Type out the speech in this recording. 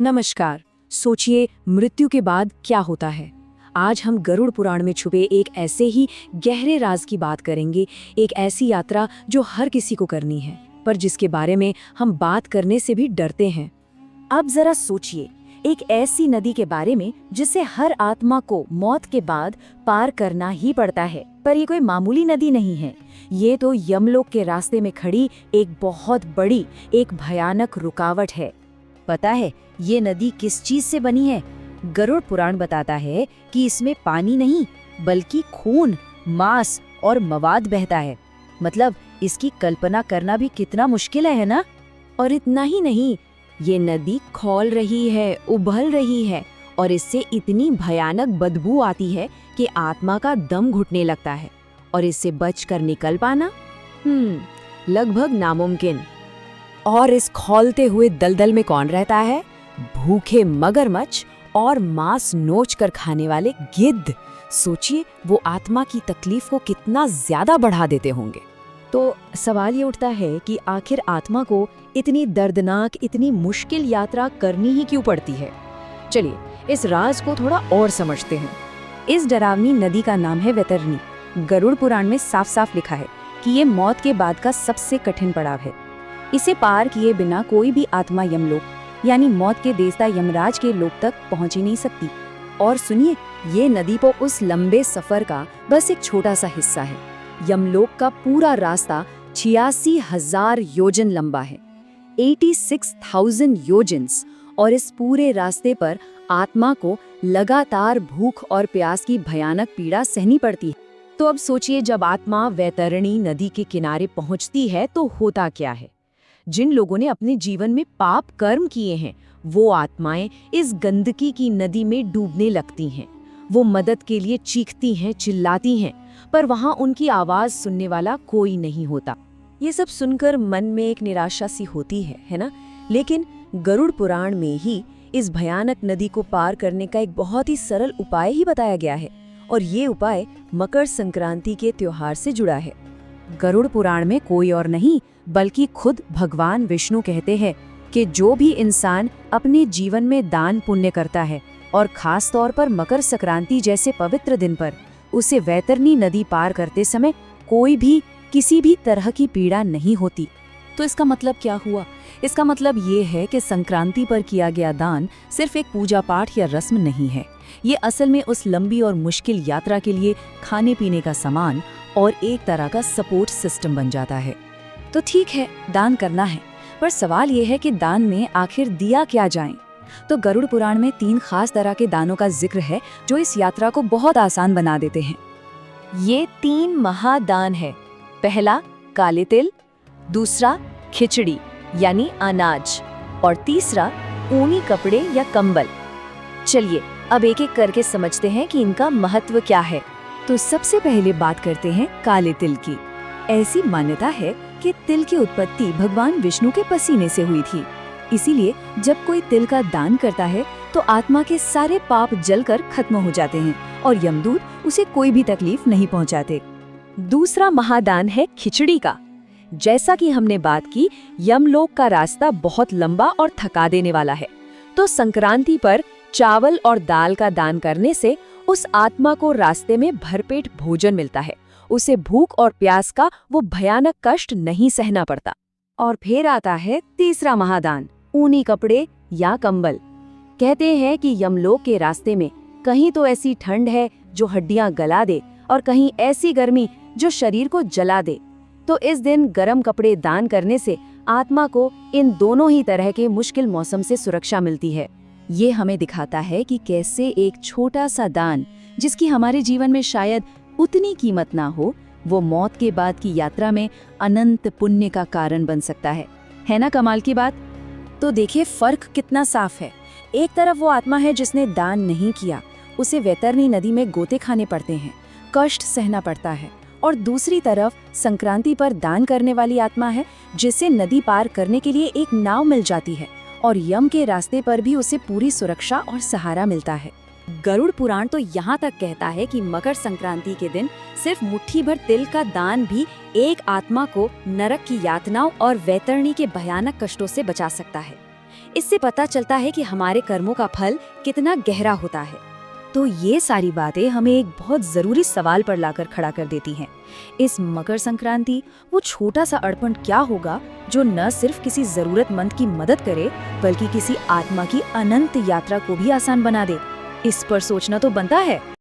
नमस्कार। सोचिए, मृत्यु के बाद क्या होता है। आज हम गरुड़ पुराण में छुपे एक ऐसे ही गहरे राज की बात करेंगे, एक ऐसी यात्रा जो हर किसी को करनी है, पर जिसके बारे में हम बात करने से भी डरते हैं। अब जरा सोचिए, एक ऐसी नदी के बारे में जिसे हर आत्मा को मौत के बाद पार करना ही पड़ता है। पर ये कोई मामूली नदी नहीं है, ये तो यमलोक के रास्ते में खड़ी एक बहुत बड़ी, एक भयानक रुकावट है। पता है ये नदी किस चीज से बनी है? गरुड़ पुराण बताता है कि इसमें पानी नहीं बल्कि खून, मांस और मवाद बहता है। मतलब इसकी कल्पना करना भी कितना मुश्किल है ना? और इतना ही नहीं, ये नदी खौल रही है, उबल रही है, और इससे इतनी भयानक बदबू आती है कि आत्मा का दम घुटने लगता है। और इससे बचकर निकल पाना लगभग नामुमकिन। और इस खौलते हुए दलदल में कौन रहता है? भूखे मगरमच्छ और मांस नोच कर खाने वाले गिद्ध। सोचिए, वो आत्मा की तकलीफ को कितना ज्यादा बढ़ा देते होंगे। तो सवाल ये उठता है कि आखिर आत्मा को इतनी दर्दनाक, इतनी मुश्किल यात्रा करनी ही क्यों पड़ती है? चलिए इस राज को थोड़ा और समझते हैं। इस डरावनी नदी का नाम है वैतरणी। गरुड़ पुराण में साफ साफ लिखा है कि ये मौत के बाद का सबसे कठिन पड़ाव है। इसे पार किए बिना कोई भी आत्मा यमलोक यानी मौत के देवता यमराज के लोक तक पहुंच ही नहीं सकती। और सुनिए, ये नदी पर उस लंबे सफर का बस एक छोटा सा हिस्सा है। यमलोक का पूरा रास्ता 86,000 योजन लंबा है, 86,000 योजन्स। और इस पूरे रास्ते पर आत्मा को लगातार भूख और प्यास की भयानक पीड़ा सहनी पड़ती है। तो अब सोचिए, जब आत्मा वैतरणी नदी के किनारे पहुंचती है तो होता क्या है? जिन लोगों ने अपने जीवन में पाप कर्म किए हैं, वो आत्माएं इस गंदगी की नदी में डूबने लगती हैं। वो मदद के लिए चीखती हैं, चिल्लाती हैं, पर वहां उनकी आवाज सुनने वाला कोई नहीं होता। ये सब सुनकर मन में एक निराशा सी होती है ना? लेकिन गरुड़ पुराण में ही इस भयानक नदी को पार करने का एक बहुत ही सरल उपाय ही बताया गया है, और ये उपाय मकर संक्रांति के त्योहार से जुड़ा है। गरुड़ पुराण में कोई और नहीं बल्कि खुद भगवान विष्णु कहते हैं कि जो भी इंसान अपने जीवन में दान पुण्य करता है, और खास तौर पर मकर संक्रांति जैसे पवित्र दिन पर, उसे वैतरणी नदी पार करते समय कोई भी किसी भी तरह की पीड़ा नहीं होती। तो इसका मतलब क्या हुआ? इसका मतलब ये है कि संक्रांति पर किया गया दान सिर्फ एक पूजा पाठ या रस्म नहीं है। ये असल में उस लंबी और मुश्किल यात्रा के लिए खाने पीने का सामान और एक तरह का सपोर्ट सिस्टम बन जाता है। तो ठीक है, दान करना है, पर सवाल ये है कि दान में आखिर दिया क्या जाए? तो गरुड़ पुराण में 3 खास तरह के दानों का जिक्र है जो इस यात्रा को बहुत आसान बना देते हैं। ये 3 महादान है। पहला काले तिल, दूसरा खिचड़ी यानी अनाज, और तीसरा ऊनी कपड़े या कंबल। चलिए अब एक एक करके समझते हैं कि इनका महत्व क्या है। तो सबसे पहले बात करते हैं काले तिल की। ऐसी मान्यता है कि तिल की उत्पत्ति भगवान विष्णु के पसीने से हुई थी। इसीलिए जब कोई तिल का दान करता है तो आत्मा के सारे पाप जलकर खत्म हो जाते हैं और यमदूत उसे कोई भी तकलीफ नहीं पहुंचाते। दूसरा महादान है खिचड़ी का। जैसा कि हमने बात की, यमलोक का रास्ता बहुत लंबा और थका देने वाला है, तो संक्रांति पर चावल और दाल का दान करने से उस आत्मा को रास्ते में भरपेट भोजन मिलता है। उसे भूख और प्यास का वो भयानक कष्ट नहीं सहना पड़ता। और फिर आता है तीसरा महादान, ऊनी कपड़े या कंबल। कहते हैं कि यमलोक के रास्ते में कहीं तो ऐसी ठंड है जो हड्डियां गला दे, और कहीं ऐसी गर्मी जो शरीर को जला दे। तो इस दिन गर्म कपड़े दान करने से आत्मा को इन दोनों ही तरह के मुश्किल मौसम से सुरक्षा मिलती है। ये हमें दिखाता है कि कैसे एक छोटा सा दान, जिसकी हमारे जीवन में शायद उतनी कीमत ना हो, वो मौत के बाद की यात्रा में अनंत पुण्य का कारण बन सकता है ना? कमाल की बात। तो देखिए फर्क कितना साफ है। एक तरफ वो आत्मा है जिसने दान नहीं किया, उसे वैतरणी नदी में गोते खाने पड़ते हैं, कष्ट सहना पड़ता है। और दूसरी तरफ संक्रांति पर दान करने वाली आत्मा है जिसे नदी पार करने के लिए एक नाव मिल जाती है, और यम के रास्ते पर भी उसे पूरी सुरक्षा और सहारा मिलता है। गरुड़ पुराण तो यहाँ तक कहता है कि मकर संक्रांति के दिन सिर्फ मुट्ठी भर तिल का दान भी एक आत्मा को नरक की यातनाओं और वैतरणी के भयानक कष्टों से बचा सकता है। इससे पता चलता है कि हमारे कर्मों का फल कितना गहरा होता है। तो ये सारी बातें हमें एक बहुत जरूरी सवाल पर लाकर खड़ा कर देती हैं। इस मकर संक्रांति वो छोटा सा अर्पण क्या होगा जो न सिर्फ किसी जरूरतमंद की मदद करे बल्कि किसी आत्मा की अनंत यात्रा को भी आसान बना दे? इस पर सोचना तो बनता है।